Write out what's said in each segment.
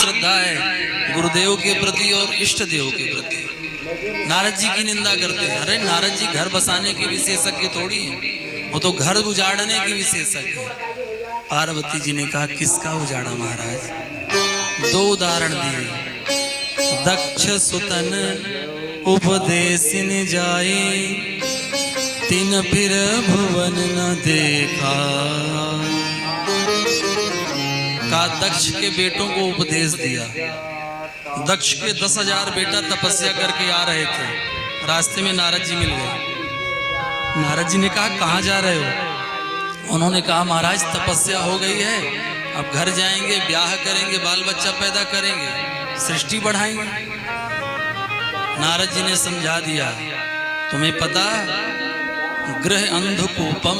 श्रद्धा है गुरुदेव के प्रति और इष्ट देव के प्रति। नारद जी की निंदा करते हैं। अरे नारद जी घर बसाने के विशेषज्ञ थोड़ी हैं, वो तो घर उजाड़ने के विशेषज्ञ हैं। पार्वती जी ने कहा किसका उजाड़ा महाराज? दो उदाहरण दिए। दक्ष सुतन उपदेशिन जाए, तीन फिर भुवन न देखा। का दक्ष के बेटों को उपदेश दिया। दक्ष के 10,000 बेटा तपस्या करके आ रहे थे, रास्ते में नारद जी मिल गए। नारद जी ने कहा कहाँ जा रहे हो? उन्होंने कहा महाराज तपस्या हो गई है, अब घर जाएंगे, ब्याह करेंगे, बाल बच्चा पैदा करेंगे, सृष्टि बढ़ाएंगे। नारद जी ने समझा दिया, तुम्हें पता गृह अंधकूपम,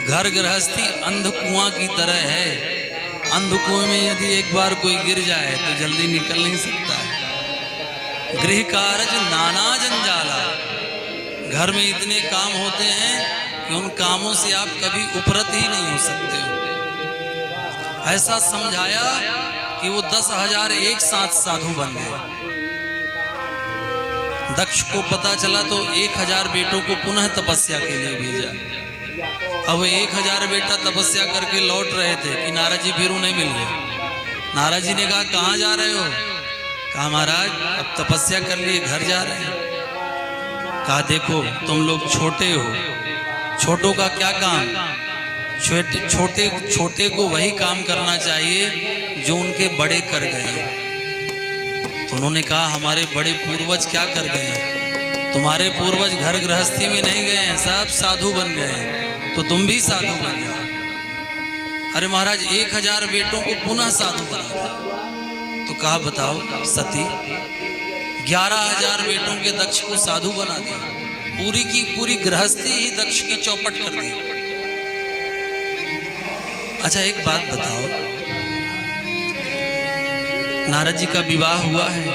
घर गृहस्थी अंधकुआं की तरह है। अंधकुएं में यदि एक बार कोई गिर जाए तो जल्दी निकल नहीं सकता है। गृह कारज नाना जंजाला, घर में इतने काम होते हैं कि उन कामों से आप कभी उपरत ही नहीं हो सकते हो। ऐसा समझाया कि वो 10,000 एक साथ साधु बन गए। दक्ष को पता चला तो 1,000 बेटों को पुनः तपस्या के लिए भेजा। अब 1,000 बेटा तपस्या करके लौट रहे थे कि नारद जी फिर उन्हें मिल गए। नारद जी ने कहा कहाँ जा रहे हो? कहा महाराज अब तपस्या कर लिए, घर जा रहे हैं। कहा देखो तुम लोग छोटे हो, छोटों का क्या काम? छोटे को वही काम करना चाहिए जो उनके बड़े कर गए। तो उन्होंने कहा हमारे बड़े पूर्वज क्या कर गए? तुम्हारे पूर्वज घर गृहस्थी में नहीं गए हैं, सब साधु बन गए, तो तुम भी साधु बन जाओ। अरे महाराज 1,000 बेटों को पुनः साधु बना। तो कहा बताओ सती 11,000 बेटों के दक्ष को साधु बना दिया। पूरी की पूरी गृहस्थी ही दक्ष की चौपट कर दी। अच्छा एक बात बताओ, नारद जी का विवाह हुआ है?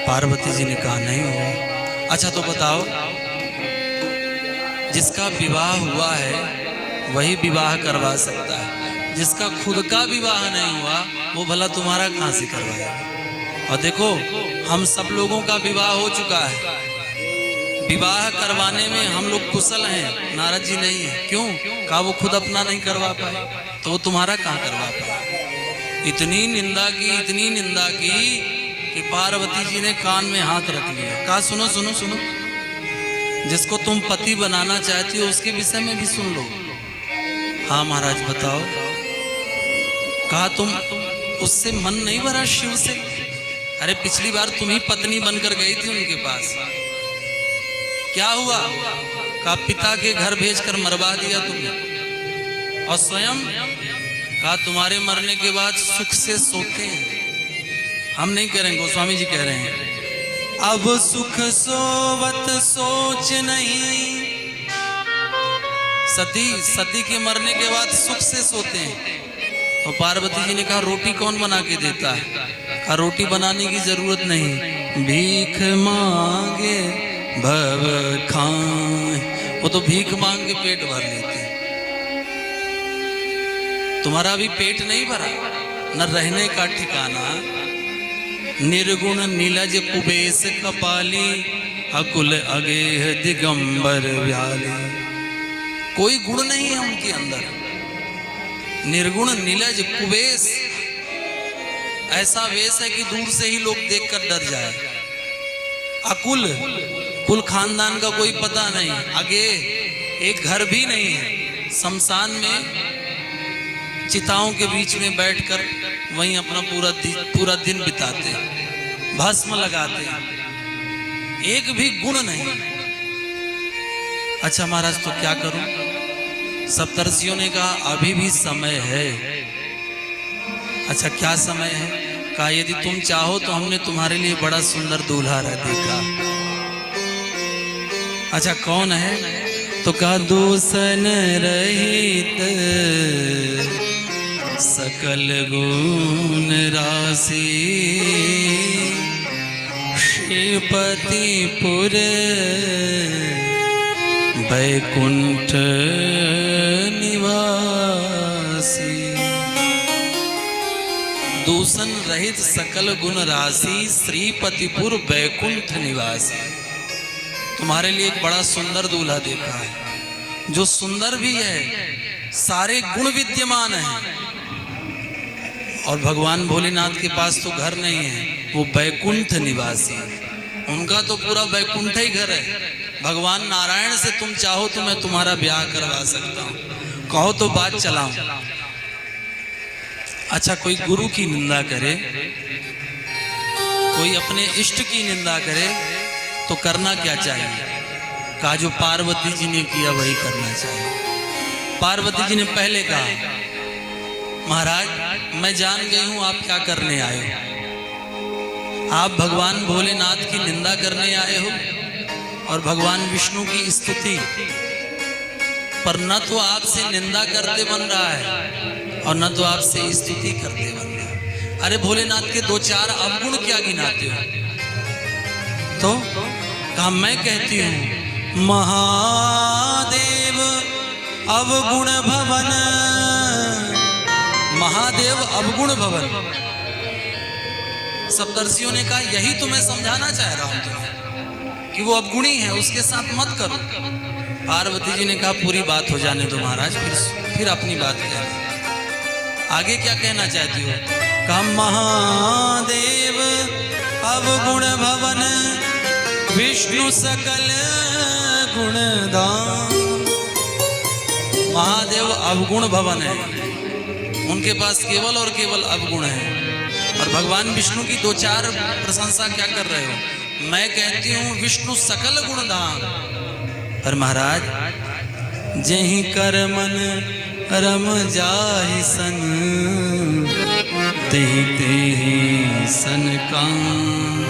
पार्वती जी ने कहा नहीं हुआ। अच्छा तो बताओ जिसका विवाह हुआ है वही विवाह करवा सकता है, जिसका खुद का विवाह नहीं हुआ वो भला तुम्हारा कहां से करवाएगा? और देखो हम सब लोगों का विवाह हो चुका है, विवाह करवाने में हम लोग कुशल हैं, नारद जी नहीं है। क्यों? कहा वो खुद अपना नहीं करवा पाए तो वो तुम्हारा कहां करवा पाए? इतनी निंदा की कि पार्वती जी ने कान में हाथ रख लिया। कहा सुनो सुनो सुनो, जिसको तुम पति बनाना चाहती हो उसके विषय में भी सुन लो। हाँ महाराज बताओ। कहा तुम उससे मन नहीं भरा शिव से? अरे पिछली बार तुम ही पत्नी बनकर गई थी उनके पास, क्या हुआ? कहा पिता के घर भेजकर मरवा दिया तुमने, और स्वयं कहा तुम्हारे मरने के बाद सुख से सोते हैं। हम नहीं करेंगे, गोस्वामी जी कह रहे हैं अब सुख सोवत सोच नहीं। सती के मरने के बाद सुख से सोते हैं। तो पार्वती जी ने कहा रोटी कौन बना के देता है? कहा रोटी बनाने की जरूरत नहीं, भीख मांगे भव खाए। वो तो भीख मांग के पेट भर लेते हैं। तुम्हारा अभी पेट नहीं भरा, न रहने का ठिकाना। निर्गुण नीलज कुबेश कपाली, अकुल अगेह दिगंबर व्याली। कोई गुण नहीं है उनके अंदर। निर्गुण नीलज कुबेश, ऐसा वेश है कि दूर से ही लोग देखकर डर जाए। अकुल, कुल खानदान का कोई पता नहीं। आगे एक घर भी नहीं है, शमशान में चिताओं के बीच में बैठकर वहीं अपना पूरा दिन बिताते हैं, भस्म लगाते हैं, एक भी गुण नहीं। अच्छा महाराज तो क्या करूं? सप्तर्षियों ने कहा अभी भी समय है। अच्छा क्या समय है? कहा यदि तुम चाहो तो हमने तुम्हारे लिए बड़ा सुंदर दूल्हा देखा। अच्छा कौन है? तो कहा दूषण रहित सकल गुण राशि, श्रीपतिपुर वैकुंठ निवासी। दूषण रहित सकल गुण राशि, श्रीपतिपुर बैकुंठ निवासी। तुम्हारे लिए एक बड़ा सुंदर दूल्हा देखा है, जो सुंदर भी है, सारे गुण विद्यमान हैं। और भगवान भोलेनाथ के पास तो घर नहीं है, वो बैकुंठ निवासी, उनका तो पूरा बैकुंठ ही घर है। भगवान नारायण से तुम चाहो तो मैं तुम्हारा ब्याह करवा सकता हूँ, कहो तो बात चलाऊं। अच्छा, कोई गुरु की निंदा करे, कोई अपने इष्ट की निंदा करे तो करना क्या चाहिए? कहा जो पार्वती जी ने किया वही करना चाहिए। पार्वती जी ने पहले कहा, महाराज मैं जान गई हूं आप क्या करने आए हो। आप भगवान भोलेनाथ की निंदा करने आए हो और भगवान विष्णु की स्तुति, पर न तो आपसे निंदा करते बन रहा है और न तो आपसे स्तुति करते बन रहा है। अरे भोलेनाथ के 2-4 अवगुण क्या गिनाते हो? तो कहा मैं कहती हूं, महादेव अवगुण भवन, महादेव अवगुण भवन। सप्तर्षियों ने कहा यही तो मैं समझाना चाह रहा हूं तुम्हें कि वो अवगुणी है, उसके साथ मत करो। पार्वती जी ने कहा पूरी बात हो जाने दो महाराज, फिर अपनी बात कहना। आगे क्या कहना चाहती हो? कहा महादेव अवगुण भवन, विष्णु सकल गुणदान। महादेव अवगुण भवन है, उनके पास केवल और केवल अवगुण है। और भगवान विष्णु की 2-4 प्रशंसा क्या कर रहे हो? मैं कहती हूं विष्णु सकल गुणदान। पर महाराज जेहि कर मन रम जाहि सन, तेहि तेहि सन कान।